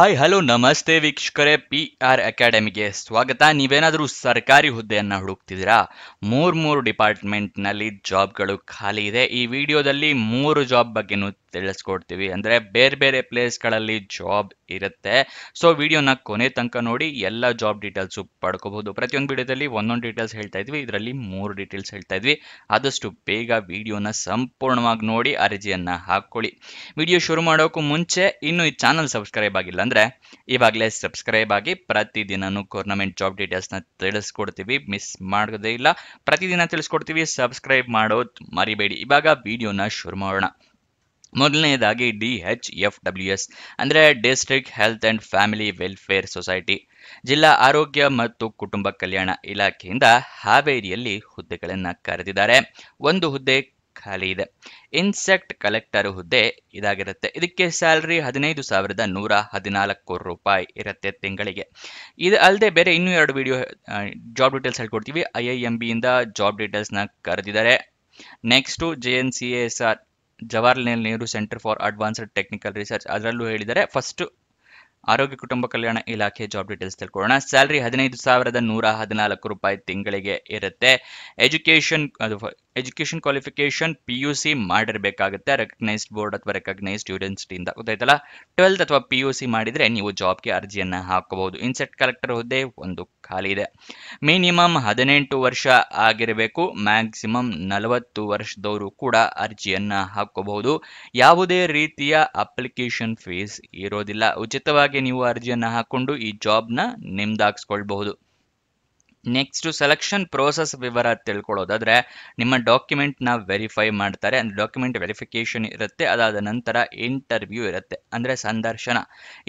Hi hello ನಮಸ್ತೆ ವೀಕ್ಷಕರೇ, PR ಅಕಾಡೆಮಿಗೆ ಸ್ವಾಗತ. ನೀವೇನಾದರೂ ಸರ್ಕಾರಿ ಹುದ್ದೆಯನ್ನ ಹುಡುಕ್ತಿದ್ದೀರಾ? ಮೂರು ಡಿಪಾರ್ಟ್ಮೆಂಟ್ನಲ್ಲಿ ಜಾಬ್ಗಳು ಖಾಲಿ ಇದೆ. ಈ ವಿಡಿಯೋದಲ್ಲಿ 3 ಜಾಬ್ ಬಗ್ಗೆನೂ ತಿಳಿಸ್ಕೊಡ್ತೀವಿ. ಅಂದರೆ ಬೇರೆ ಬೇರೆ ಪ್ಲೇಸ್ಗಳಲ್ಲಿ ಜಾಬ್ ಇರುತ್ತೆ. ಸೊ ವಿಡಿಯೋನ ಕೊನೆ ತನಕ ನೋಡಿ, ಎಲ್ಲ ಜಾಬ್ ಡೀಟೇಲ್ಸು ಪಡ್ಕೋಬಹುದು. ಪ್ರತಿಯೊಂದು ವಿಡಿಯೋದಲ್ಲಿ ಒಂದೊಂದು ಡೀಟೇಲ್ಸ್ ಹೇಳ್ತಾ ಇದ್ವಿ, ಇದರಲ್ಲಿ 3 ಡೀಟೇಲ್ಸ್ ಹೇಳ್ತಾ ಇದ್ವಿ. ಆದಷ್ಟು ಬೇಗ ವಿಡಿಯೋನ ಸಂಪೂರ್ಣವಾಗಿ ನೋಡಿ ಅರ್ಜಿಯನ್ನ ಹಾಕೊಳ್ಳಿ. ವಿಡಿಯೋ ಶುರು ಮಾಡೋಕ್ಕೂ ಮುಂಚೆ ಇನ್ನೂ ಈ ಚಾನಲ್ ಸಬ್ಸ್ಕ್ರೈಬ್ ಆಗಿಲ್ಲ ಅಂದ್ರೆ ಇವಾಗಲೇ ಸಬ್ಸ್ಕ್ರೈಬ್ ಆಗಿ. ಪ್ರತಿದಿನನೂ ಗೌರ್ನಮೆಂಟ್ ಜಾಬ್ ಡೀಟೇಲ್ಸ್ನ ತಿಳಿಸ್ಕೊಡ್ತೀವಿ, ಮಿಸ್ ಮಾಡೋದೇ ಇಲ್ಲ. ಪ್ರತಿದಿನ ತಿಳಿಸ್ಕೊಡ್ತೀವಿ, ಸಬ್ಸ್ಕ್ರೈಬ್ ಮಾಡೋದು ಮರಿಬೇಡಿ. ಇವಾಗ ವಿಡಿಯೋನ ಶುರು ಮಾಡೋಣ. ಮೊದಲನೇದಾಗಿ DHFWS ಅಂದರೆ district health and family welfare society, ಜಿಲ್ಲಾ ಆರೋಗ್ಯ ಮತ್ತು ಕುಟುಂಬ ಕಲ್ಯಾಣ ಇಲಾಖೆಯಿಂದ ಹಾವೇರಿಯಲ್ಲಿ ಹುದ್ದೆಗಳನ್ನು ಕರೆದಿದ್ದಾರೆ. ಒಂದು ಹುದ್ದೆ ಖಾಲಿ ಇದೆ. ಇನ್ಸೆಕ್ಟ್ ಕಲೆಕ್ಟರ್ ಹುದ್ದೆ ಇದಾಗಿರುತ್ತೆ. ಇದಕ್ಕೆ ಸ್ಯಾಲರಿ 15,114 ರೂಪಾಯಿ ಇರುತ್ತೆ ತಿಂಗಳಿಗೆ. ಇದು ಅಲ್ಲದೆ ಬೇರೆ ಇನ್ನೂ 2 ವಿಡಿಯೋ ಜಾಬ್ ಡೀಟೇಲ್ಸ್ ಹೇಳ್ಕೊಡ್ತೀವಿ. IIMB ಇಂದ ಜಾಬ್ ಡೀಟೇಲ್ಸ್ನ ಕರೆದಿದ್ದಾರೆ. Next JNCASR Jawaharlal Nehru centre for advanced technical research, ಅದರಲ್ಲೂ ಹೇಳಿದ್ದಾರೆ. ಫಸ್ಟ್ ಆರೋಗ್ಯ ಕುಟುಂಬ ಕಲ್ಯಾಣ ಇಲಾಖೆ ಜಾಬ್ ಡೀಟೇಲ್ಸ್ ತಿಳ್ಕೊಳ್ಳೋಣ. ಸ್ಯಾಲರಿ 15,114 ರೂಪಾಯಿ ತಿಂಗಳಿಗೆ ಇರುತ್ತೆ. ಎಜುಕೇಶನ್ ಕ್ವಾಲಿಫಿಕೇಶನ್ PUC ಮಾಡಿರಬೇಕಾಗುತ್ತೆ, ರೆಕಗ್ನೈಸ್ಡ್ ಬೋರ್ಡ್ ಅಥವಾ ರೆಕಗ್ನೈಸ್ಡ್ ಯೂನಿವರ್ಸಿಟಿಯಿಂದ. ಗೊತ್ತಾಯ್ತಲ್ಲ? 12th ಅಥವಾ PUC ಮಾಡಿದ್ರೆ ನೀವು ಜಾಬ್ಗೆ ಅರ್ಜಿಯನ್ನ ಹಾಕಬಹುದು. ಇನ್ಸೆಕ್ಟ್ ಕಲೆಕ್ಟರ್ ಹುದ್ದೆ ಒಂದು ಖಾಲಿ ಇದೆ. ಮಿನಿಮಮ್ 18 ವರ್ಷ ಆಗಿರಬೇಕು, ಮ್ಯಾಕ್ಸಿಮಮ್ 40 ವರ್ಷದವರು ಕೂಡ ಅರ್ಜಿಯನ್ನ ಹಾಕೋಬಹುದು. ಯಾವುದೇ ರೀತಿಯ ಅಪ್ಲಿಕೇಶನ್ ಫೀಸ್ ಇರೋದಿಲ್ಲ. ಉಚಿತವಾಗಿ ನೀವು ಅರ್ಜಿಯನ್ನ ಹಾಕೊಂಡು ಈ ಜಾಬ್ನ ನಿಮ್ದಾಗಿಸ್ಕೊಳ್ಬಹುದು. ನೆಕ್ಸ್ಟ್ ಸೆಲೆಕ್ಷನ್ ಪ್ರೋಸೆಸ್ ವಿವರ ತಿಳ್ಕೊಳ್ಳೋದಾದ್ರೆ, ನಿಮ್ಮ ಡಾಕ್ಯುಮೆಂಟ್ನ ವೆರಿಫೈ ಮಾಡ್ತಾರೆ. ಅಂದರೆ ಡಾಕ್ಯುಮೆಂಟ್ ವೆರಿಫಿಕೇಶನ್ ಇರುತ್ತೆ. ಅದಾದ ನಂತರ ಇಂಟರ್ವ್ಯೂ ಇರುತ್ತೆ, ಅಂದರೆ ಸಂದರ್ಶನ.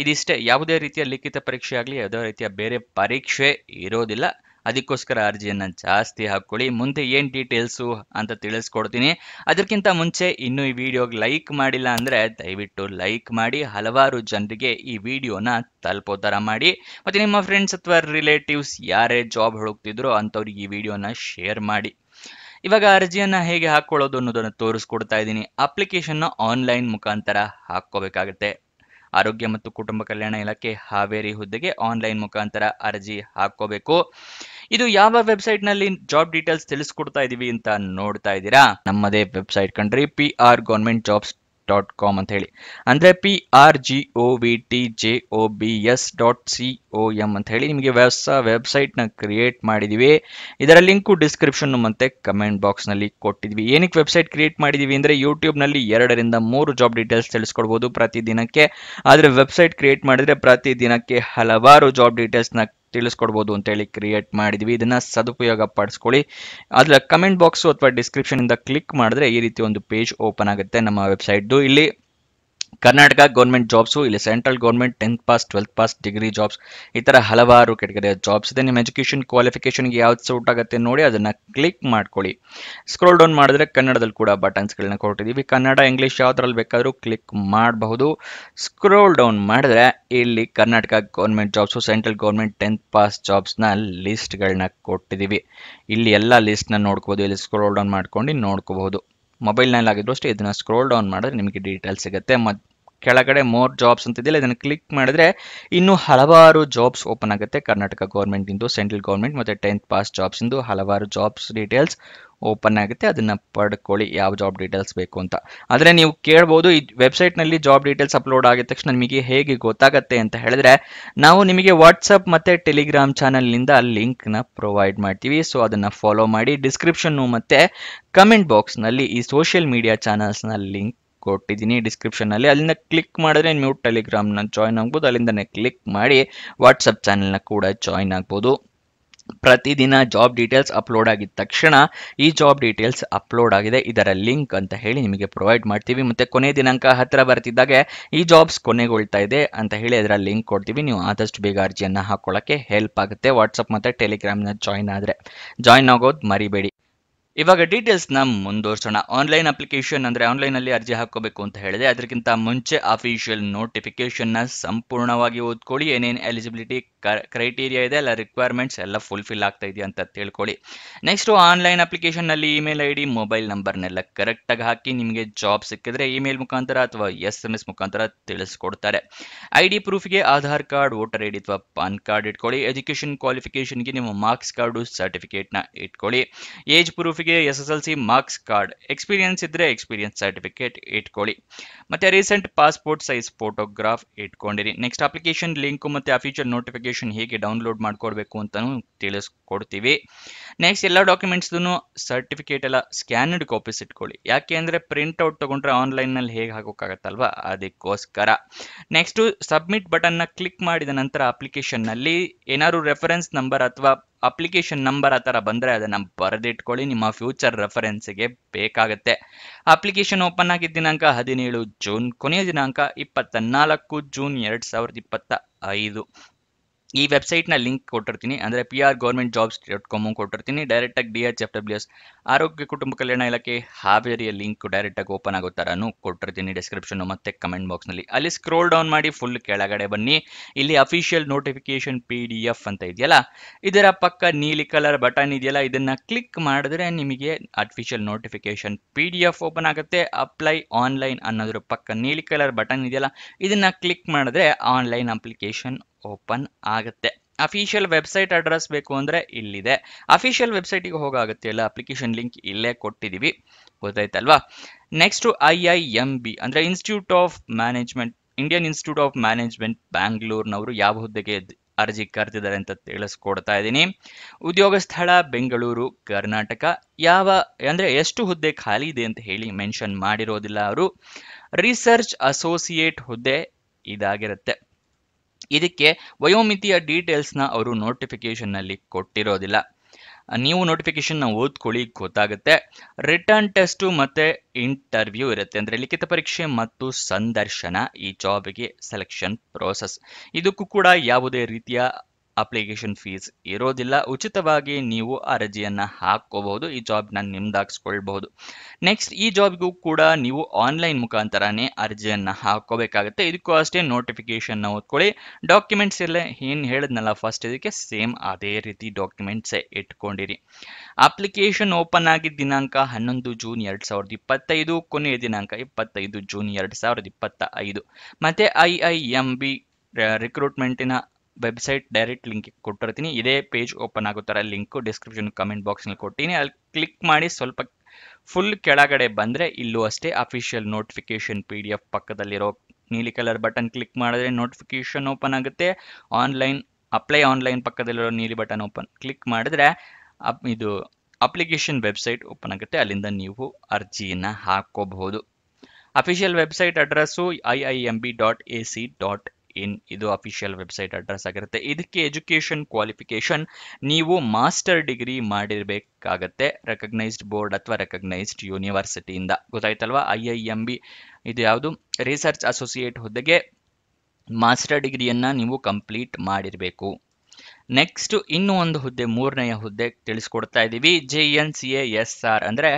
ಇದಿಷ್ಟೇ. ಯಾವುದೇ ರೀತಿಯ ಲಿಖಿತ ಪರೀಕ್ಷೆ ಆಗಲಿ, ಯಾವುದೇ ರೀತಿಯ ಬೇರೆ ಪರೀಕ್ಷೆ ಇರೋದಿಲ್ಲ. ಅದಕ್ಕೋಸ್ಕರ ಅರ್ಜಿಯನ್ನು ಜಾಸ್ತಿ ಹಾಕ್ಕೊಳ್ಳಿ. ಮುಂದೆ ಏನು ಡೀಟೇಲ್ಸು ಅಂತ ತಿಳಿಸ್ಕೊಡ್ತೀನಿ. ಅದಕ್ಕಿಂತ ಮುಂಚೆ ಇನ್ನೂ ಈ ವಿಡಿಯೋಗೆ ಲೈಕ್ ಮಾಡಿಲ್ಲ ಅಂದರೆ ದಯವಿಟ್ಟು ಲೈಕ್ ಮಾಡಿ. ಹಲವಾರು ಜನರಿಗೆ ಈ ವಿಡಿಯೋನ ತಲುಪೋ ಥರ ಮಾಡಿ. ಮತ್ತು ನಿಮ್ಮ ಫ್ರೆಂಡ್ಸ್ ಅಥವಾ ರಿಲೇಟಿವ್ಸ್ ಯಾರೇ ಜಾಬ್ ಹುಡುಕ್ತಿದ್ರೋ ಅಂಥವ್ರಿಗೆ ಈ ವಿಡಿಯೋನ ಶೇರ್ ಮಾಡಿ. ಇವಾಗ ಅರ್ಜಿಯನ್ನು ಹೇಗೆ ಹಾಕ್ಕೊಳ್ಳೋದು ಅನ್ನೋದನ್ನು ತೋರಿಸ್ಕೊಡ್ತಾ ಇದ್ದೀನಿ. ಅಪ್ಲಿಕೇಶನ್ನ ಆನ್ಲೈನ್ ಮುಖಾಂತರ ಹಾಕ್ಕೋಬೇಕಾಗುತ್ತೆ. ಆರೋಗ್ಯ ಮತ್ತು ಕುಟುಂಬ ಕಲ್ಯಾಣ ಇಲಾಖೆ ಹಾವೇರಿ ಹುದ್ದೆಗೆ ಆನ್ಲೈನ್ ಮುಖಾಂತರ ಅರ್ಜಿ ಹಾಕೋಬೇಕು. ಇದು ಯಾವ ವೆಬ್ಸೈಟ್ನಲ್ಲಿ ಜಾಬ್ ಡೀಟೇಲ್ಸ್ ತಿಳಿಸ್ಕೊಡ್ತಾ ಇದೀವಿ ಅಂತ ನೋಡ್ತಾ ಇದ್ದೀರಾ? ನಮ್ಮದೇ ವೆಬ್ಸೈಟ್ ಕಂಡ್ರಿ, prgovernmentjobs.com ಅಂತ ಹೇಳಿ. ಅಂದರೆ prgovtjobs.com ಅಂತ ಹೇಳಿ ನಿಮಗೆ ಹೊಸ ವೆಬ್ಸೈಟ್ನ ಕ್ರಿಯೇಟ್ ಮಾಡಿದೀವಿ. ಇದರ ಲಿಂಕು ಡಿಸ್ಕ್ರಿಪ್ಷನ್ ಮತ್ತೆ ಕಮೆಂಟ್ ಬಾಕ್ಸ್ನಲ್ಲಿ ಕೊಟ್ಟಿದ್ವಿ. ಏನಕ್ಕೆ ವೆಬ್ಸೈಟ್ ಕ್ರಿಯೇಟ್ ಮಾಡಿದೀವಿ ಅಂದರೆ ಯೂಟ್ಯೂಬ್ನಲ್ಲಿ 2 ರಿಂದ 3 ಜಾಬ್ ಡೀಟೇಲ್ಸ್ ತಿಳಿಸ್ಕೊಡ್ಬೋದು ಪ್ರತಿದಿನಕ್ಕೆ. ಆದರೆ ವೆಬ್ಸೈಟ್ ಕ್ರಿಯೇಟ್ ಮಾಡಿದ್ರೆ ಪ್ರತಿದಿನಕ್ಕೆ ಹಲವಾರು ಜಾಬ್ ಡೀಟೇಲ್ಸ್ನ ತಿಳಿಸ್ಕೊಡ್ಬೋದು ಅಂತೇಳಿ ಕ್ರಿಯೇಟ್ ಮಾಡಿದ್ವಿ. ಇದನ್ನ ಸದುಪಯೋಗ ಪಡಿಸ್ಕೊಳ್ಳಿ. ಅದರ ಕಮೆಂಟ್ ಬಾಕ್ಸು ಅಥವಾ ಡಿಸ್ಕ್ರಿಪ್ಷನ್ ಇಂದ ಕ್ಲಿಕ್ ಮಾಡಿದ್ರೆ ಈ ರೀತಿ ಒಂದು ಪೇಜ್ ಓಪನ್ ಆಗುತ್ತೆ ನಮ್ಮ ವೆಬ್ಸೈಟ್ದು. ಇಲ್ಲಿ ಕರ್ನಾಟಕ ಗೌರ್ಮೆಂಟ್ ಜಾಬ್ಸು, ಇಲ್ಲಿ central government 10th pass 12th pass degree jobs, ಈ ಥರ ಹಲವಾರು ಕೆಟಗರಿಯ ಜಾಬ್ಸ್ ಇದೆ. ನಿಮ್ಮ ಎಜುಕೇಷನ್ ಕ್ವಾಲಿಫಿಕೇಷನ್ಗೆ ಯಾವ್ದು ಸೂಟ್ ಆಗುತ್ತೆ ನೋಡಿ ಅದನ್ನು ಕ್ಲಿಕ್ ಮಾಡ್ಕೊಳ್ಳಿ. ಸ್ಕ್ರೋಲ್ ಡೌನ್ ಮಾಡಿದ್ರೆ ಕನ್ನಡದಲ್ಲಿ ಕೂಡ ಬಟನ್ಸ್ಗಳನ್ನ ಕೊಟ್ಟಿದ್ದೀವಿ. ಕನ್ನಡ, ಇಂಗ್ಲೀಷ್ ಯಾವ್ದ್ರಲ್ಲಿ ಬೇಕಾದರೂ ಕ್ಲಿಕ್ ಮಾಡಬಹುದು. ಸ್ಕ್ರೋಲ್ ಡೌನ್ ಮಾಡಿದ್ರೆ ಇಲ್ಲಿ Karnataka government jobs, central government 10th pass ಜಾಬ್ಸ್ನ ಲಿಸ್ಟ್ಗಳನ್ನ ಕೊಟ್ಟಿದ್ದೀವಿ. ಇಲ್ಲಿ ಎಲ್ಲ ಲಿಸ್ಟ್ನ ನೋಡ್ಕೋಬೋದು. ಇಲ್ಲಿ ಸ್ಕ್ರೋಲ್ ಡೌನ್ ಮಾಡ್ಕೊಂಡು ನೋಡ್ಕೋಬಹುದು. ಮೊಬೈಲ್ನಲ್ಲಿ ಆಗಿದ್ರು ಅಷ್ಟೇ ಇದನ್ನು ಸ್ಕ್ರೋಲ್ ಡೌನ್ ಮಾಡಿದ್ರೆ ನಿಮಗೆ ಡೀಟೇಲ್ಸ್ ಸಿಗುತ್ತೆ. ಕೆಳಗಡೆ ಮೋರ್ ಜಾಬ್ಸ್ ಅಂತಿದೆಯಲ್ಲ, ಇದನ್ನು ಕ್ಲಿಕ್ ಮಾಡಿದ್ರೆ ಇನ್ನೂ ಹಲವಾರು ಜಾಬ್ಸ್ ಓಪನ್ ಆಗುತ್ತೆ. ಕರ್ನಾಟಕ ಗೌರ್ಮೆಂಟಿಂದು, ಸೆಂಟ್ರಲ್ ಗೌರ್ಮೆಂಟ್ ಮತ್ತು 10th ಪಾಸ್ ಜಾಬ್ಸಿಂದು ಹಲವಾರು ಜಾಬ್ಸ್ ಡೀಟೇಲ್ಸ್ ಓಪನ್ ಆಗುತ್ತೆ. ಅದನ್ನು ಪಡ್ಕೊಳ್ಳಿ ಯಾವ ಜಾಬ್ ಡೀಟೇಲ್ಸ್ ಬೇಕು ಅಂತ. ಆದರೆ ನೀವು ಕೇಳ್ಬೋದು, ಈ ವೆಬ್ಸೈಟ್ನಲ್ಲಿ ಜಾಬ್ ಡೀಟೇಲ್ಸ್ ಅಪ್ಲೋಡ್ ಆಗಿದ ತಕ್ಷಣ ನಿಮಗೆ ಹೇಗೆ ಗೊತ್ತಾಗುತ್ತೆ ಅಂತ ಹೇಳಿದ್ರೆ, ನಾವು ನಿಮಗೆ ವಾಟ್ಸಪ್ ಮತ್ತು ಟೆಲಿಗ್ರಾಮ್ ಚಾನಲ್ನಿಂದ ಲಿಂಕ್ನ ಪ್ರೊವೈಡ್ ಮಾಡ್ತೀವಿ. ಸೊ ಅದನ್ನು ಫಾಲೋ ಮಾಡಿ. ಡಿಸ್ಕ್ರಿಪ್ಷನ್ನು ಮತ್ತು ಕಮೆಂಟ್ ಬಾಕ್ಸ್ನಲ್ಲಿ ಈ ಸೋಷಿಯಲ್ ಮೀಡಿಯಾ ಚಾನಲ್ಸ್ನ ಲಿಂಕ್ ಕೊಟ್ಟಿದ್ದೀನಿ ಡಿಸ್ಕ್ರಿಪ್ಷನ್ನಲ್ಲಿ. ಅಲ್ಲಿಂದ ಕ್ಲಿಕ್ ಮಾಡಿದ್ರೆ ನೀವು ಟೆಲಿಗ್ರಾಮ್ನ ಜಾಯ್ನ್ ಆಗ್ಬೋದು. ಅಲ್ಲಿಂದನೇ ಕ್ಲಿಕ್ ಮಾಡಿ ವಾಟ್ಸಪ್ ಚಾನಲ್ನ ಕೂಡ ಜಾಯ್ನ್ ಆಗ್ಬೋದು. ಪ್ರತಿದಿನ ಜಾಬ್ ಡೀಟೇಲ್ಸ್ ಅಪ್ಲೋಡ್ ಆಗಿದ ತಕ್ಷಣ ಈ ಜಾಬ್ ಡೀಟೇಲ್ಸ್ ಅಪ್ಲೋಡ್ ಆಗಿದೆ, ಇದರ ಲಿಂಕ್ ಅಂತ ಹೇಳಿ ನಿಮಗೆ ಪ್ರೊವೈಡ್ ಮಾಡ್ತೀವಿ. ಮತ್ತು ಕೊನೆ ದಿನಾಂಕ ಹತ್ತಿರ ಬರ್ತಿದ್ದಾಗೆ ಈ ಜಾಬ್ಸ್ ಕೊನೆಗೊಳ್ತಾ ಇದೆ ಅಂತ ಹೇಳಿ ಅದರ ಲಿಂಕ್ ಕೊಡ್ತೀವಿ. ನೀವು ಆದಷ್ಟು ಬೇಗ ಅರ್ಜಿಯನ್ನು ಹಾಕೊಳ್ಳೋಕ್ಕೆ ಹೆಲ್ಪ್ ಆಗುತ್ತೆ. ವಾಟ್ಸಪ್ ಮತ್ತು ಟೆಲಿಗ್ರಾಮ್ನ ಜಾಯ್ನ್ ಆಗೋದು ಮರಿಬೇಡಿ. ಇವಾಗ ಡೀಟೇಲ್ಸ್ನ ಮುಂದುವರ್ಸೋಣ. ಆನ್ಲೈನ್ ಅಪ್ಲಿಕೇಶನ್ ಅಂದರೆ ಆನ್ಲೈನಲ್ಲಿ ಅರ್ಜಿ ಹಾಕೋಬೇಕು ಅಂತ ಹೇಳಿದೆ. ಅದಕ್ಕಿಂತ ಮುಂಚೆ ಅಫಿಷಿಯಲ್ ನೋಟಿಫಿಕೇಶನ್ನ ಸಂಪೂರ್ಣವಾಗಿ ಓದ್ಕೊಳ್ಳಿ. ಏನೇನು ಎಲಿಜಿಬಿಲಿಟಿ ಕ್ರೈಟೀರಿಯಾ ಇದೆ, ಎಲ್ಲ ರಿಕ್ವೈರ್ಮೆಂಟ್ಸ್ ಎಲ್ಲ ಫುಲ್ಫಿಲ್ ಆಗ್ತಾ ಇದೆಯಾ ಅಂತ ತಿಳ್ಕೊಳ್ಳಿ. ನೆಕ್ಸ್ಟ್ ಆನ್ಲೈನ್ ಅಪ್ಲಿಕೇಶನ್ ನಲ್ಲಿ ಇಮೇಲ್ ಐಡಿ ಮೊಬೈಲ್ ನಂಬರ್ನೆಲ್ಲ ಕರೆಕ್ಟ್ ಆಗಿ ಹಾಕಿ ನಿಮಗೆ ಜಾಬ್ ಸಿಕ್ಕಿದ್ರೆ ಇಮೇಲ್ ಮುಖಾಂತರ ಅಥವಾ SMS ಮುಖಾಂತರ ತಿಳಿಸ್ಕೊಡ್ತಾರೆ. ಐಡಿ ಪ್ರೂಫ್ಗೆ ಆಧಾರ್ ಕಾರ್ಡ್, ವೋಟರ್ ಐಡಿ ಅಥವಾ ಪಾನ್ ಕಾರ್ಡ್ ಇಟ್ಕೊಳ್ಳಿ. ಎಜುಕೇಶನ್ ಕ್ವಾಲಿಫಿಕೇಶನ್ಗೆ ನಿಮ್ಮ ಮಾರ್ಕ್ಸ್ ಕಾರ್ಡು, ಸರ್ಟಿಫಿಕೇಟ್ ನ ಇಟ್ಕೊಳ್ಳಿ. ಏಜ್ ಪ್ರೂಫ್ಗೆ SSLC ಮಾರ್ಕ್ಸ್ ಕಾರ್ಡ್, ಎಕ್ಸ್ಪೀರಿಯನ್ಸ್ ಇದ್ರೆ ಎಕ್ಸ್ಪೀರಿಯನ್ಸ್ ಸರ್ಟಿಫಿಕೇಟ್ ಇಟ್ಕೊಳ್ಳಿ. ಮತ್ತೆ ರೀಸೆಂಟ್ ಪಾಸ್ಪೋರ್ಟ್ ಸೈಜ್ ಫೋಟೋಗ್ರಾಫ್ ಇಟ್ಕೊಂಡಿರಿ. ನೆಕ್ಸ್ಟ್ ಅಪ್ಲಿಕೇಶನ್ ಲಿಂಕ್ ಮತ್ತೆ ಅಫಿಷಿಯಲ್ ನೋಟಿಫಿಕೇಶನ್ ಹೇಗೆ ಡೌನ್ಲೋಡ್ ಮಾಡ್ಕೊಡ್ಬೇಕು ಅಂತಾನು ತಿಳಿಸ್ಕೊಡ್ತೀವಿ. ನೆಕ್ಸ್ಟ್ ಎಲ್ಲ ಡಾಕ್ಯುಮೆಂಟ್ಸ್ ಸರ್ಟಿಫಿಕೇಟ್ ಎಲ್ಲ ಸ್ಕ್ಯಾನ್ಡ್ ಕಾಪೀಸ್ ಇಟ್ಕೊಳ್ಳಿ. ಯಾಕೆ ಅಂದ್ರೆ ಪ್ರಿಂಟ್ ಔಟ್ ತಗೊಂಡ್ರೆ ಆನ್ಲೈನ್ ನಲ್ಲಿ ಹೇಗೆ ಹಾಕೋಕ್ಕಾಗತ್ತಲ್ವಾ, ಅದಕ್ಕೋಸ್ಕರ. ನೆಕ್ಸ್ಟ್ ಸಬ್ಮಿಟ್ ಬಟನ್ ನ ಕ್ಲಿಕ್ ಮಾಡಿದ ನಂತರ ಅಪ್ಲಿಕೇಶನ್ ನಲ್ಲಿ ಏನಾದ್ರು ರೆಫರೆನ್ಸ್ ನಂಬರ್ ಅಥವಾ ಅಪ್ಲಿಕೇಶನ್ ನಂಬರ್ ಆ ಥರ ಬಂದರೆ ಅದನ್ನು ಬರೆದಿಟ್ಕೊಳ್ಳಿ, ನಿಮ್ಮ ಫ್ಯೂಚರ್ ರೆಫರೆನ್ಸ್ಗೆ ಬೇಕಾಗುತ್ತೆ. ಅಪ್ಲಿಕೇಶನ್ ಓಪನ್ ಆಗಿದ್ದ ದಿನಾಂಕ 17 ಜೂನ್, ಕೊನೆಯ ದಿನಾಂಕ 24 ಜೂನ್ 2025. ಈ ವೆಬ್ಸೈಟ್ನ ಲಿಂಕ್ ಕೊಟ್ಟಿರ್ತೀನಿ, ಅಂದರೆ prgovernmentjobs.com ಕೊಟ್ಟಿರ್ತೀನಿ. ಡೈರೆಕ್ಟಾಗಿ DHFWS ಆರೋಗ್ಯ ಕುಟುಂಬ ಕಲ್ಯಾಣ ಇಲಾಖೆ ಹಾವೇರಿಯ ಲಿಂಕ್ ಡೈರೆಕ್ಟಾಗಿ ಓಪನ್ ಆಗೋ ಥರನೂ ಕೊಟ್ಟಿರ್ತೀನಿ ಡಿಸ್ಕ್ರಿಪ್ಷನ್ ಮತ್ತು ಕಮೆಂಟ್ ಬಾಕ್ಸ್ನಲ್ಲಿ. ಅಲ್ಲಿ ಸ್ಕ್ರೋಲ್ ಡೌನ್ ಮಾಡಿ ಫುಲ್ ಕೆಳಗಡೆ ಬನ್ನಿ. ಇಲ್ಲಿ ಅಫಿಷಿಯಲ್ ನೋಟಿಫಿಕೇಶನ್ PDF ಅಂತ ಇದೆಯಲ್ಲ, ಇದರ ಪಕ್ಕ ನೀಲಿ ಕಲರ್ ಬಟನ್ ಇದೆಯಲ್ಲ, ಇದನ್ನು ಕ್ಲಿಕ್ ಮಾಡಿದ್ರೆ ನಿಮಗೆ ಅಫಿಷಿಯಲ್ ನೋಟಿಫಿಕೇಶನ್ PDF ಓಪನ್ ಆಗುತ್ತೆ. ಅಪ್ಲೈ ಆನ್ಲೈನ್ ಅನ್ನೋದ್ರ ಪಕ್ಕ ನೀಲಿ ಕಲರ್ ಬಟನ್ ಇದೆಯಲ್ಲ, ಇದನ್ನು ಕ್ಲಿಕ್ ಮಾಡಿದ್ರೆ ಆನ್ಲೈನ್ ಅಪ್ಲಿಕೇಶನ್ ಓಪನ್ ಆಗುತ್ತೆ. ಅಫಿಷಿಯಲ್ ವೆಬ್ಸೈಟ್ ಅಡ್ರೆಸ್ ಬೇಕು ಅಂದರೆ ಇಲ್ಲಿದೆ. ಅಫಿಷಿಯಲ್ ವೆಬ್ಸೈಟಿಗೆ ಹೋಗಾಗುತ್ತೆ, ಎಲ್ಲ ಅಪ್ಲಿಕೇಶನ್ ಲಿಂಕ್ ಇಲ್ಲೇ ಕೊಟ್ಟಿದ್ದೀವಿ, ಗೊತ್ತಾಯ್ತಲ್ವಾ. ನೆಕ್ಸ್ಟ್ IIMB ಅಂದರೆ institute of management, Indian institute of management ಬ್ಯಾಂಗ್ಳೂರ್ನವರು ಯಾವ ಹುದ್ದೆಗೆ ಅರ್ಜಿ ಕರೆದಿದ್ದಾರೆ ಅಂತ ತಿಳಿಸ್ಕೊಡ್ತಾ ಇದ್ದೀನಿ. ಉದ್ಯೋಗ ಸ್ಥಳ ಬೆಂಗಳೂರು, ಕರ್ನಾಟಕ. ಯಾವ ಅಂದರೆ ಎಷ್ಟು ಹುದ್ದೆ ಖಾಲಿ ಇದೆ ಅಂತ ಹೇಳಿ ಮೆನ್ಷನ್ ಮಾಡಿರೋದಿಲ್ಲ ಅವರು. ರಿಸರ್ಚ್ ಅಸೋಸಿಯೇಟ್ ಹುದ್ದೆ ಇದಾಗಿರುತ್ತೆ. ಇದಕ್ಕೆ ವಯೋಮಿತಿಯ ಡೀಟೇಲ್ಸ್ನ ಅವರು ನೋಟಿಫಿಕೇಶನ್ನಲ್ಲಿ ಕೊಟ್ಟಿರೋದಿಲ್ಲ. ನೀವು ನೋಟಿಫಿಕೇಶನ್ನ ಓದ್ಕೊಳ್ಳಿ, ಗೊತ್ತಾಗುತ್ತೆ. ರಿಟರ್ನ್ ಟೆಸ್ಟು ಮತ್ತು ಇಂಟರ್ವ್ಯೂ ಇರುತ್ತೆ, ಅಂದರೆ ಲಿಖಿತ ಪರೀಕ್ಷೆ ಮತ್ತು ಸಂದರ್ಶನ. ಈ ಜಾಬ್ಗೆ ಸೆಲೆಕ್ಷನ್ ಪ್ರೋಸೆಸ್. ಇದಕ್ಕೂ ಕೂಡ ಯಾವುದೇ ರೀತಿಯ ಅಪ್ಲಿಕೇಶನ್ ಫೀಸ್ ಇರೋದಿಲ್ಲ. ಉಚಿತವಾಗಿ ನೀವು ಅರ್ಜಿಯನ್ನು ಹಾಕ್ಕೋಬಹುದು, ಈ ಜಾಬ್ನ ನಿಮ್ದಾಗಿಸ್ಕೊಳ್ಬಹುದು. ನೆಕ್ಸ್ಟ್ ಈ ಜಾಬ್ಗೂ ಕೂಡ ನೀವು ಆನ್ಲೈನ್ ಮುಖಾಂತರನೇ ಅರ್ಜಿಯನ್ನು ಹಾಕೋಬೇಕಾಗುತ್ತೆ. ಇದಕ್ಕೂ ಅಷ್ಟೇ ನೋಟಿಫಿಕೇಶನ್ನ ಓದ್ಕೊಳ್ಳಿ. ಡಾಕ್ಯುಮೆಂಟ್ಸ್ ಎಲ್ಲ ಏನು ಹೇಳಿದ್ನಲ್ಲ ಫಸ್ಟ್, ಇದಕ್ಕೆ ಸೇಮ್ ಅದೇ ರೀತಿ ಡಾಕ್ಯುಮೆಂಟ್ಸೇ ಇಟ್ಕೊಂಡಿರಿ. ಅಪ್ಲಿಕೇಶನ್ ಓಪನ್ ಆಗಿದ್ದ ದಿನಾಂಕ 11 ಜೂನ್ 2025, ಕೊನೆಯ ದಿನಾಂಕ 25 ಜೂನ್ 2025. ಮತ್ತೆ IIMB ರಿಕ್ರೂಟ್ಮೆಂಟಿನ ವೆಬ್ಸೈಟ್ ಡೈರೆಕ್ಟ್ ಲಿಂಕ್ ಕೊಟ್ಟಿರ್ತೀನಿ. ಇದೇ ಪೇಜ್ ಓಪನ್ ಆಗೋ ಥರ ಲಿಂಕು ಡಿಸ್ಕ್ರಿಪ್ಷನ್ ಕಮೆಂಟ್ ಬಾಕ್ಸ್ನಲ್ಲಿ ಕೊಟ್ಟಿನಿ. ಅಲ್ಲಿ ಕ್ಲಿಕ್ ಮಾಡಿ ಸ್ವಲ್ಪ ಫುಲ್ ಕೆಳಗಡೆ ಬಂದರೆ ಇಲ್ಲೂ ಅಷ್ಟೇ ಅಫಿಷಿಯಲ್ ನೋಟಿಫಿಕೇಶನ್ PDF ಪಕ್ಕದಲ್ಲಿರೋ ನೀಲಿ ಕಲರ್ ಬಟನ್ ಕ್ಲಿಕ್ ಮಾಡಿದ್ರೆ ನೋಟಿಫಿಕೇಶನ್ ಓಪನ್ ಆಗುತ್ತೆ. ಆನ್ಲೈನ್ ಅಪ್ಲೈ ಆನ್ಲೈನ್ ಪಕ್ಕದಲ್ಲಿರೋ ನೀಲಿ ಬಟನ್ ಕ್ಲಿಕ್ ಮಾಡಿದ್ರೆ ಇದು ಅಪ್ಲಿಕೇಶನ್ ವೆಬ್ಸೈಟ್ ಓಪನ್ ಆಗುತ್ತೆ. ಅಲ್ಲಿಂದ ನೀವು ಅರ್ಜಿಯನ್ನು ಹಾಕೋಬಹುದು. Official website address IIMB.ac.in. ಇದು ಅಫಿಷಿಯಲ್ ವೆಬ್ಸೈಟ್ ಅಡ್ರೆಸ್ ಆಗಿರುತ್ತೆ. ಇದಕ್ಕೆ ಎಜುಕೇಷನ್ ಕ್ವಾಲಿಫಿಕೇಶನ್ ನೀವು ಮಾಸ್ಟರ್ ಡಿಗ್ರಿ ಮಾಡಿರಬೇಕಾಗತ್ತೆ, ರೆಕಗ್ನೈಸ್ಡ್ ಬೋರ್ಡ್ ಅಥವಾ ರೆಕಗ್ನೈಸ್ಡ್ ಯೂನಿವರ್ಸಿಟಿಯಿಂದ. ಗೊತ್ತಾಯ್ತಲ್ವಾ. IIMB ಇದು ಯಾವುದು ರಿಸರ್ಚ್ ಅಸೋಸಿಯೇಟ್ ಹುದ್ದೆಗೆ ಮಾಸ್ಟರ್ ಡಿಗ್ರಿಯನ್ನು ನೀವು ಕಂಪ್ಲೀಟ್ ಮಾಡಿರಬೇಕು. ನೆಕ್ಸ್ಟ್ ಇನ್ನೂ ಒಂದು ಹುದ್ದೆ, ಮೂರನೆಯ ಹುದ್ದೆ ತಿಳಿಸ್ಕೊಡ್ತಾ ಇದ್ದೀವಿ. JNCASR ಅಂದರೆ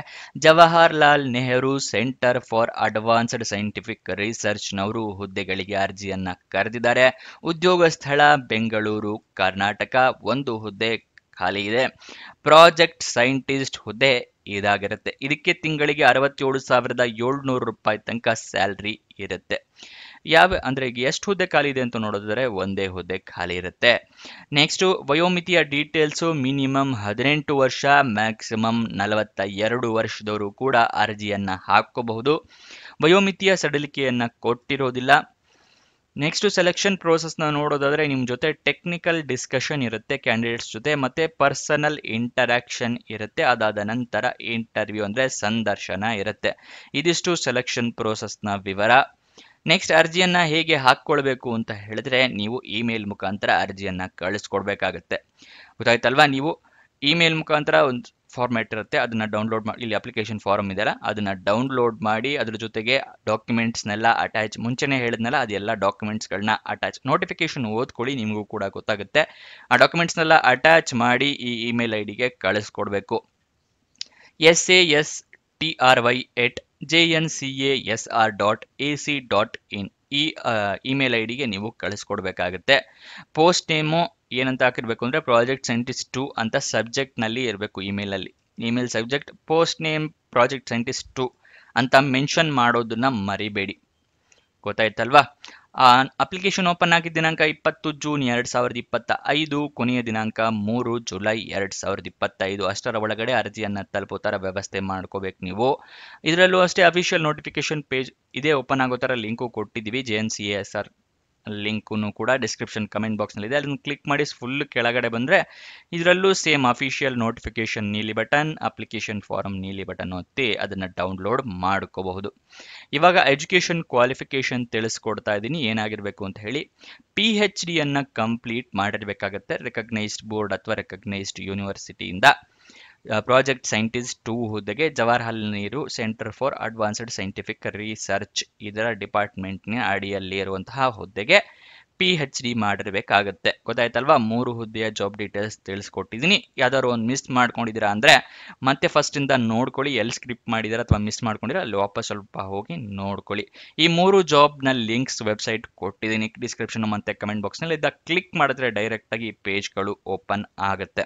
Jawaharlal Nehru centre for advanced scientific ರಿಸರ್ಚ್ನವರು ಹುದ್ದೆಗಳಿಗೆ ಅರ್ಜಿಯನ್ನು ಕರೆದಿದ್ದಾರೆ. ಉದ್ಯೋಗ ಸ್ಥಳ ಬೆಂಗಳೂರು, ಕರ್ನಾಟಕ. ಒಂದು ಹುದ್ದೆ ಖಾಲಿ ಇದೆ. ಪ್ರಾಜೆಕ್ಟ್ ಸೈಂಟಿಸ್ಟ್ ಹುದ್ದೆ ಇದಾಗಿರುತ್ತೆ. ಇದಕ್ಕೆ ತಿಂಗಳಿಗೆ 67,700 ರೂಪಾಯಿ ತನಕ ಸ್ಯಾಲ್ರಿ ಇರುತ್ತೆ. ಅಂದರೆ ಎಷ್ಟು ಹುದ್ದೆ ಖಾಲಿ ಇದೆ ಅಂತ ನೋಡಿದ್ರೆ ಒಂದೇ ಹುದ್ದೆ ಖಾಲಿ ಇರುತ್ತೆ. ನೆಕ್ಸ್ಟ್ ವಯೋಮಿತಿಯ ಡೀಟೇಲ್ಸು ಮಿನಿಮಮ್ 18 ವರ್ಷ, ಮ್ಯಾಕ್ಸಿಮಮ್ 42 ವರ್ಷದವರು ಕೂಡ ಅರ್ಜಿಯನ್ನು ಹಾಕೋಬಹುದು. ವಯೋಮಿತಿಯ ಸಡಿಲಿಕೆಯನ್ನು ಕೊಟ್ಟಿರೋದಿಲ್ಲ. ನೆಕ್ಸ್ಟ್ ಸೆಲೆಕ್ಷನ್ ಪ್ರೋಸೆಸ್ನ ನೋಡೋದಾದ್ರೆ ನಿಮ್ಮ ಜೊತೆ ಟೆಕ್ನಿಕಲ್ ಡಿಸ್ಕಷನ್ ಇರುತ್ತೆ ಕ್ಯಾಂಡಿಡೇಟ್ಸ್ ಜೊತೆ, ಮತ್ತೆ ಪರ್ಸನಲ್ ಇಂಟರಾಕ್ಷನ್ ಇರುತ್ತೆ. ಅದಾದ ನಂತರ ಇಂಟರ್ವ್ಯೂ ಅಂದರೆ ಸಂದರ್ಶನ ಇರುತ್ತೆ. ಇದಿಷ್ಟು ಸೆಲೆಕ್ಷನ್ ಪ್ರೋಸೆಸ್ನ ವಿವರ. ನೆಕ್ಸ್ಟ್ ಅರ್ಜಿಯನ್ನು ಹೇಗೆ ಹಾಕ್ಕೊಳ್ಬೇಕು ಅಂತ ಹೇಳಿದ್ರೆ ನೀವು ಇಮೇಲ್ ಮುಖಾಂತರ ಅರ್ಜಿಯನ್ನು ಕಳಿಸ್ಕೊಡ್ಬೇಕಾಗತ್ತೆ. ಗೊತ್ತಾಯ್ತಲ್ವಾ. ನೀವು ಇಮೇಲ್ ಮುಖಾಂತರ ಒಂದು ಫಾರ್ಮ್ಯಾಟ್ ಇರುತ್ತೆ, ಅದನ್ನು ಡೌನ್ಲೋಡ್ ಮಾಡಿ, ಇಲ್ಲಿ ಅಪ್ಲಿಕೇಶನ್ ಫಾರ್ಮ್ ಇದೆಯಲ್ಲ ಅದನ್ನು ಡೌನ್ಲೋಡ್ ಮಾಡಿ ಅದ್ರ ಜೊತೆಗೆ ಡಾಕ್ಯುಮೆಂಟ್ಸ್ನೆಲ್ಲ ಅಟ್ಯಾಚ್, ಮುಂಚೆನೇ ಹೇಳಿದ್ನಲ್ಲ ಅದೆಲ್ಲ ಡಾಕ್ಯುಮೆಂಟ್ಸ್ಗಳನ್ನ ಅಟ್ಯಾಚ್, ನೋಟಿಫಿಕೇಶನ್ ಓದ್ಕೊಳ್ಳಿ ನಿಮಗೂ ಕೂಡ ಗೊತ್ತಾಗುತ್ತೆ. ಆ ಡಾಕ್ಯುಮೆಂಟ್ಸ್ನೆಲ್ಲ ಅಟ್ಯಾಚ್ ಮಾಡಿ ಈ ಇಮೇಲ್ ಐಡಿಗೆ ಕಳಿಸ್ಕೊಡ್ಬೇಕು. sasty@jncasr.ac.in ಈ ಇಮೇಲ್ ಐಡಿಗೆ ನೀವು ಕಳಿಸ್ಕೊಡ್ಬೇಕಾಗುತ್ತೆ. ಪೋಸ್ಟ್ ನೇಮು ಏನಂತ ಹಾಕಿರ್ಬೇಕು ಅಂದರೆ ಪ್ರಾಜೆಕ್ಟ್ ಸೈಂಟಿಸ್ಟ್ 2 ಅಂತ ಸಬ್ಜೆಕ್ಟ್ನಲ್ಲಿ ಇರಬೇಕು ಇಮೇಲಲ್ಲಿ. Email subject post name project scientist 2 ಅಂತ ಮೆನ್ಷನ್ ಮಾಡೋದನ್ನ ಮರಿಬೇಡಿ. ಗೊತ್ತಾಯ್ತಲ್ವಾ? ಅಪ್ಲಿಕೇಶನ್ ಓಪನ್ ಆಗಿದ್ದ ದಿನಾಂಕ 20 ಜೂನ್ 2025, ಕೊನೆಯ ದಿನಾಂಕ 3 ಜುಲೈ 2025. ಅಷ್ಟರ ಒಳಗಡೆ ಅರ್ಜಿಯನ್ನು ತಲುಪೋ ಥರ ವ್ಯವಸ್ಥೆ ಮಾಡ್ಕೋಬೇಕು ನೀವು. ಇದರಲ್ಲೂ ಅಷ್ಟೇ ಅಫಿಷಿಯಲ್ ನೋಟಿಫಿಕೇಶನ್ ಪೇಜ್ ಇದೇ ಓಪನ್ ಆಗೋ ಥರ ಲಿಂಕು ಕೊಟ್ಟಿದ್ದೀವಿ. JNCASR ಲಿಂಕು ಕೂಡ ಡಿಸ್ಕ್ರಿಪ್ಷನ್ ಕಮೆಂಟ್ ಬಾಕ್ಸ್ನಲ್ಲಿದೆ, ಅದನ್ನು ಕ್ಲಿಕ್ ಮಾಡಿ ಫುಲ್ ಕೆಳಗಡೆ ಬಂದರೆ ಇದರಲ್ಲೂ ಸೇಮ್ ಅಫಿಷಿಯಲ್ ನೋಟಿಫಿಕೇಶನ್ ನೀಲಿ ಬಟನ್, ಅಪ್ಲಿಕೇಶನ್ ಫಾರಮ್ ನೀಲಿ ಬಟನ್ ಒತ್ತಿ ಅದನ್ನು ಡೌನ್ಲೋಡ್ ಮಾಡ್ಕೋಬಹುದು. ಇವಾಗ ಎಜುಕೇಷನ್ ಕ್ವಾಲಿಫಿಕೇಶನ್ ತಿಳಿಸ್ಕೊಡ್ತಾ ಇದ್ದೀನಿ ಏನಾಗಿರಬೇಕು ಅಂತ ಹೇಳಿ. PhD ಅನ್ನು ಕಂಪ್ಲೀಟ್ ಮಾಡಿರಬೇಕಾಗತ್ತೆ ರೆಕಗ್ನೈಸ್ಡ್ ಬೋರ್ಡ್ ಅಥವಾ ರೆಕಗ್ನೈಸ್ಡ್ ಯೂನಿವರ್ಸಿಟಿಯಿಂದ. ಪ್ರಾಜೆಕ್ಟ್ ಸೈಂಟಿಸ್ಟ್ 2 ಹುದ್ದೆಗೆ Jawaharlal Nehru centre for advanced scientific research ಇದರ ಡಿಪಾರ್ಟ್ಮೆಂಟ್ನ ಅಡಿಯಲ್ಲಿ ಇರುವಂತಹ ಹುದ್ದೆಗೆ PhD ಮಾಡಿರಬೇಕಾಗತ್ತೆ. ಗೊತ್ತಾಯ್ತಲ್ವಾ? 3 ಹುದ್ದೆಯ ಜಾಬ್ ಡೀಟೇಲ್ಸ್ ತಿಳಿಸ್ಕೊಟ್ಟಿದ್ದೀನಿ. ಯಾವ್ದಾದ್ರು ಒಂದು ಮಿಸ್ ಮಾಡ್ಕೊಂಡಿದ್ದೀರಾ ಅಂದರೆ ಮತ್ತೆ ಫಸ್ಟಿಂದ ನೋಡ್ಕೊಳ್ಳಿ. ಎಲ್ಲಿ ಸ್ಕ್ರಿಪ್ಟ್ ಮಾಡಿದ್ದೀರಾ ಅಥವಾ ಮಿಸ್ ಮಾಡ್ಕೊಂಡಿರಾ ಅಲ್ಲಿ ವಾಪಸ್ ಸ್ವಲ್ಪ ಹೋಗಿ ನೋಡ್ಕೊಳ್ಳಿ. ಈ 3 ಜಾಬ್ನ ಲಿಂಕ್ಸ್ ವೆಬ್ಸೈಟ್ ಕೊಟ್ಟಿದ್ದೀನಿ ಡಿಸ್ಕ್ರಿಪ್ಷನ್ ಮತ್ತು ಕಮೆಂಟ್ ಬಾಕ್ಸ್ನಲ್ಲಿ. ಕ್ಲಿಕ್ ಮಾಡಿದ್ರೆ ಡೈರೆಕ್ಟಾಗಿ ಪೇಜ್ಗಳು ಓಪನ್ ಆಗುತ್ತೆ.